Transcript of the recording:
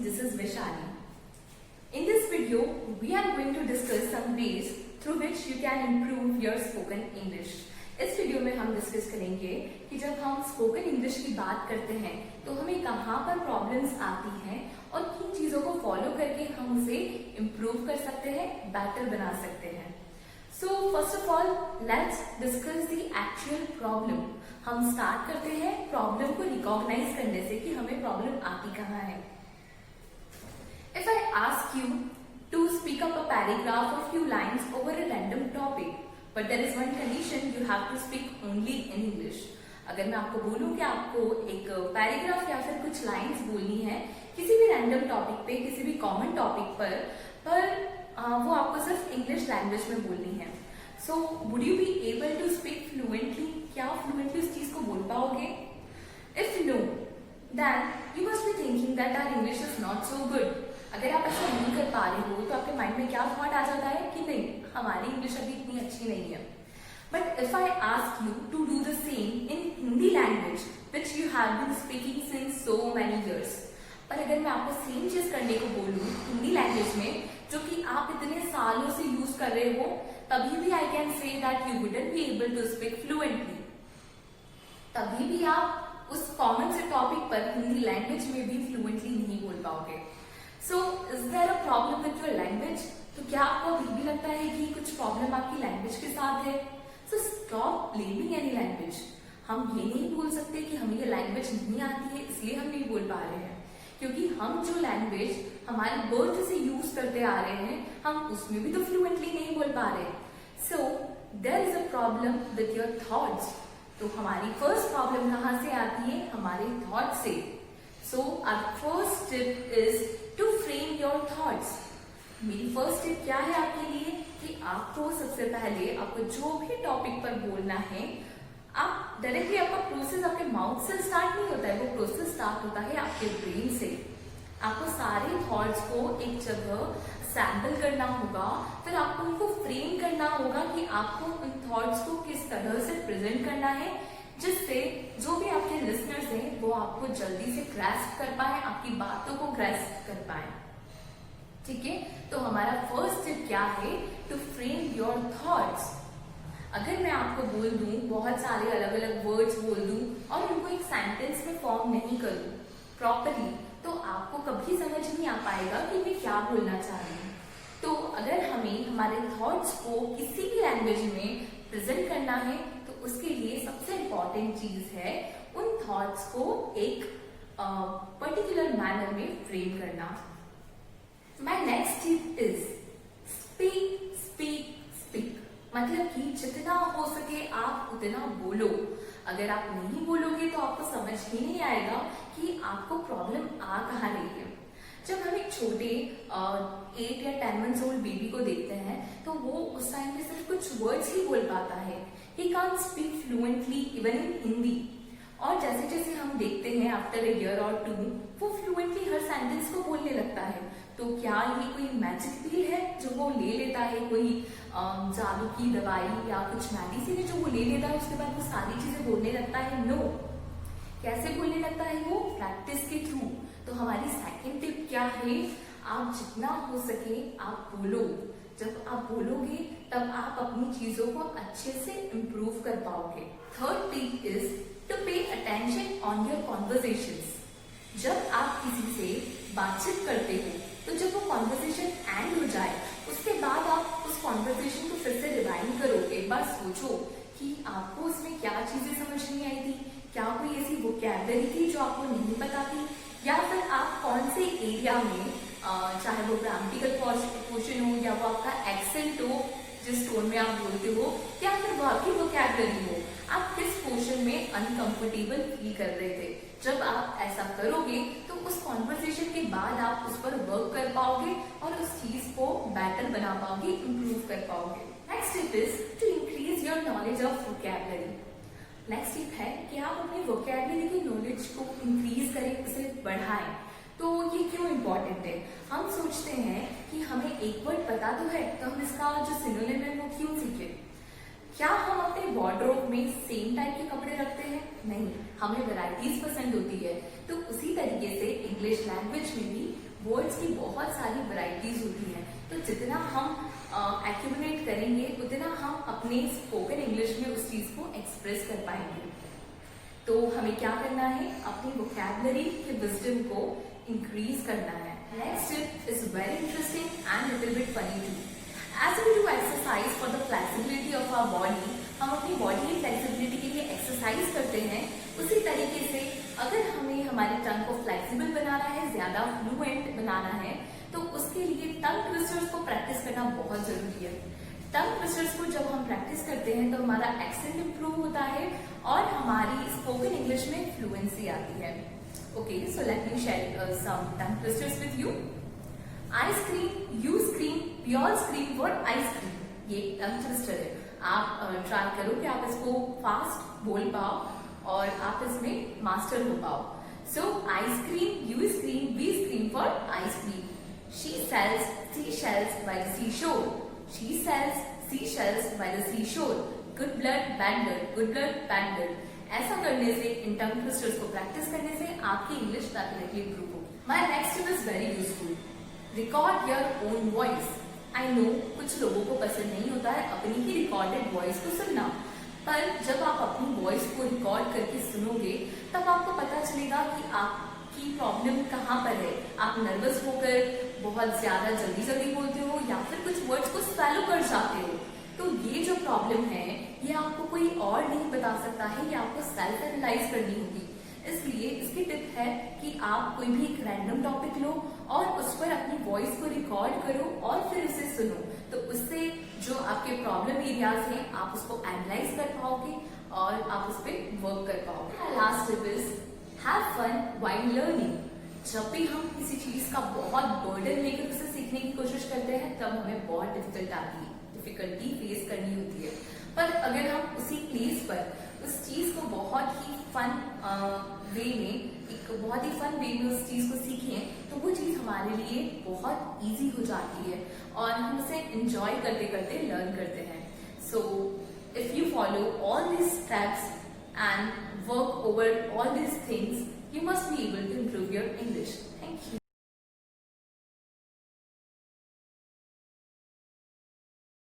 this is Vishali. In this video, we are going to discuss some ways through which you can improve your spoken English. इस video में हम discuss करेंगे कि जब हम spoken English की बात करते हैं तो हमें कहाँ पर प्रॉब्लम्स आती हैं और किन चीजों को फॉलो करके हम उसे इम्प्रूव कर सकते हैं, बेटर बना सकते हैं. So first of all let's discuss the actual problem. हम स्टार्ट करते हैं प्रॉब्लम को रिकॉग्नाइज करने से कि हमें प्रॉब्लम आती कहाँ है. If I ask you to speak up a paragraph or few lines over a random topic, but there is one condition, you have to speak only in English. अगर मैं आपको बोलूं कि आपको एक पैराग्राफ या फिर कुछ लाइंस बोलनी है किसी भी रैंडम टॉपिक पे, किसी भी कॉमन टॉपिक पर वो आपको सिर्फ इंग्लिश लैंग्वेज में बोलनी है. So would you be able to speak fluently? क्या आप फ्लुएंटली उस चीज को बोल पाओगे? If no, then you must be thinking that our English is not so good. अगर आप ऐसा नहीं कर पा रहे हो तो आपके माइंड में क्या थॉट आ जाता है कि नहीं, हमारी इंग्लिश अभी इतनी अच्छी नहीं है. But if I ask you to do the same in Hindi language which you have been speaking since so many years, और अगर मैं आपको सेम चीज करने को बोलूं हिंदी लैंग्वेज में जो कि आप इतने सालों से यूज कर रहे हो, तभी भी I can say that you wouldn't be able to speak fluently. तभी भी आप उस कॉमन से टॉपिक पर हिंदी लैंग्वेज में भी फ्लुएंटली नहीं बोल पाओगे. So is there a problem with your language? तो क्या आपको अभी भी लगता है कि कुछ प्रॉब्लम आपकी लैंग्वेज के साथ है? So stop blaming any language. हम ये नहीं बोल सकते कि हमें ये लैंग्वेज नहीं आती है इसलिए हम नहीं बोल पा रहे हैं, क्योंकि हम जो लैंग्वेज हमारे बर्थ से यूज करते आ रहे हैं हम उसमें भी तो फ्लुएंटली नहीं बोल पा रहे. So there is a problem with your thoughts. तो हमारी फर्स्ट प्रॉब्लम कहाँ से आती है? हमारे थॉट से. So our first tip is to frame your thoughts. मेरी फर्स्ट टिप क्या है आपके लिए कि आपको सबसे पहले आपको जो भी टॉपिक पर बोलना है, आप डायरेक्टली आपका प्रोसेस आपके माउथ से स्टार्ट नहीं होता है, वो प्रोसेस स्टार्ट होता है आपके ब्रेन से. आपको सारे थॉट्स को एक जगह सैंपल करना होगा, फिर आपको उनको फ्रेम करना होगा कि आपको उन थॉट्स को किस तरह से प्रेजेंट करना है जिससे जो भी आपके लिसनर्स हैं वो आपको जल्दी से ग्रैस्प कर पाए, आपकी बातों को ग्रैस्प कर पाए. ठीक है, तो हमारा फर्स्ट टिप क्या है? To frame your thoughts. अगर मैं आपको बोल दूं, बहुत सारे अलग अलग वर्ड्स बोल दूं और उनको एक सेंटेंस में फॉर्म नहीं करूं प्रॉपरली, तो आपको कभी समझ नहीं आ पाएगा कि मैं क्या बोलना चाह रही हूँ. तो अगर हमें हमारे थॉट्स को किसी भी लैंग्वेज में प्रेजेंट करना है तो उसके लिए सबसे इम्पोर्टेंट चीज है उन थॉट्स को एक पर्टिकुलर मैनर में फ्रेम करना. My next tip is speak speak speak. मतलब कि जितना हो सके आप उतना बोलो. अगर आप नहीं बोलोगे तो आपको समझ ही नहीं आएगा कि आपको प्रॉब्लम आ कहाँ रही है. जब हम एक छोटे 8 या 10 मंथ्स ओल्ड बेबी को देखते हैं तो वो उस टाइम पे सिर्फ कुछ वर्ड्स ही बोल पाता है. He can't speak fluently even in Hindi. और जैसे जैसे हम देखते हैं आफ्टर अ ईयर और 2 वो फ्लुएंटली हर सेंटेंस को बोलने लगता है. तो क्या ये कोई मैजिक पिल है जो वो ले लेता है, कोई जादू की दवाई या कुछ मेडिसिन है जो वो ले लेता है उसके बाद वो सारी चीजें बोलने लगता है? नो. कैसे बोलने लगता है वो? प्रैक्टिस के थ्रू. तो हमारी सेकंड टिप क्या है? आप जितना हो सके आप बोलो. जब आप बोलोगे तब आप अपनी चीजों को अच्छे से इम्प्रूव कर पाओगे. Third tip is to pay attention on your conversations. जब आप किसी से बातचीत करते हो तो जब वो कॉन्वर्सेशन एंड हो जाए उसके बाद आप उस कॉन्वर्सेशन को फिर से रिवाइंड करो. एक बार सोचो कि आपको उसमें क्या चीजें समझ नहीं आई थी, क्या कोई ऐसी वोकैबुलरी थी जो आपको नहीं पता थी, या फिर आप कौन से एरिया में चाहे वो ग्रामेटिकल पोर्शन हो या वो आपका एक्सेंट हो जिस टोन में आप बोलते हो, या फिर वो आपकी वोकैबुलरी हो, आप किस पोर्शन में अनकंफर्टेबल फील कर रहे थे. जब आप ऐसा करोगे तो उस कॉन्वर्सेशन के बाद आप उस पर वर्क कर पाओगे और उस चीज को बेटर बना पाओगे, इम्प्रूव कर पाओगे. Next tip is to increase your knowledge of vocabulary. Next tip है कि आप अपनी वोकैबुलरी की नॉलेज को इंक्रीज करें, उसे बढ़ाएं. तो ये क्यों इम्पोर्टेंट है? हम सोचते हैं कि हमें एक वर्ड पता तो है तो हम इसका जो सिनोनिम है वो क्यों सीखें. क्या हम अपने वार्डरोब में सेम टाइप के कपड़े रखते हैं? नहीं, हमें वैरायटीज पसंद होती है. तो उसी तरीके से इंग्लिश लैंग्वेज में भी वर्ड्स की बहुत सारी वैरायटीज होती हैं, तो जितना हम एक्यूमुलेट करेंगे उतना हम अपने स्पोकन इंग्लिश में उस चीज को एक्सप्रेस कर पाएंगे। तो हमें क्या करना है, अपनी वोकैबुलरी के विजडम को इंक्रीज करना है। Next tip is very interesting and little bit funny too. As we do exercise for the flexibility of our body, हम अपनी बॉडी की फ्लेक्सिबिलिटी के लिए एक्सरसाइज करते हैं, उसी तरीके से अगर हमें हमारे टंग को फ्लेक्सिबल बनाना है, ज्यादा फ्लुएंट बनाना है, तो उसके लिए टंग ट्विस्टर्स को प्रैक्टिस करना बहुत जरूरी है। टंग ट्विस्टर्स को जब हम प्रैक्टिस करते हैं तो हमारा एक्सेंट इंप्रूव होता है और हमारी स्पोकन इंग्लिश में फ्लुएंसी आती है। Okay, so let me share some tongue twisters with you. I scream, you scream, we all scream for ice cream, ये टंग ट्विस्टर है। आप ट्राई करो कि आप इसको फास्ट बोल पाओ और आप इसमें मास्टर हो पाओ। So I scream, you scream, we scream for ice cream. She sells seashells by the seashore. She sells seashells by the seashore. Good blood, bad blood, good blood, bad blood. ऐसा करने से, इन टंग ट्विस्टर्स को practice करने से आपकी English definitely improve होगी। My next tip is very useful. Record your own voice. I know कुछ लोगों को पसंद नहीं होता है अपनी ही रिकॉर्डेड वॉइस को सुनना, पर जब आप अपनी वॉइस को रिकॉर्ड करके सुनोगे तब आपको पता चलेगा कि आपकी प्रॉब्लम कहाँ पर है। आप नर्वस होकर बहुत ज्यादा जल्दी जल्दी बोलते हो या फिर कुछ वर्ड्स को स्वेलो कर जाते हो। तो ये जो प्रॉब्लम है ये आपको कोई और नहीं बता सकता है, ये आपको सेल्फ एनालाइज करनी होगी। इसलिए इसकी टिप है कि आप कोई भी एक रैंडम टॉपिक लो और उस पर अपनी वॉइस को रिकॉर्ड करो और फिर उसे सुनो, तो उससे जो आपके प्रॉब्लम एरियाज हैं आप उसको एनालाइज कर पाओगे और आप उस पर वर्क कर पाओगे। Last tip is have fun while learning. जब भी हम किसी चीज का बहुत बर्डन लेकर उसे सीखने की कोशिश करते हैं तब हमें बहुत डिफिकल्टी फेस करनी होती है, पर अगर हम उसी प्लेस पर उस चीज को बहुत ही फन वे में, एक बहुत ही फन वे में उस चीज को सीखें तो वो चीज हमारे लिए बहुत इजी हो जाती है और हम उसे एंजॉय करते करते लर्न करते हैं। So if you follow all these steps and work over all these things, you must be able to improve your English.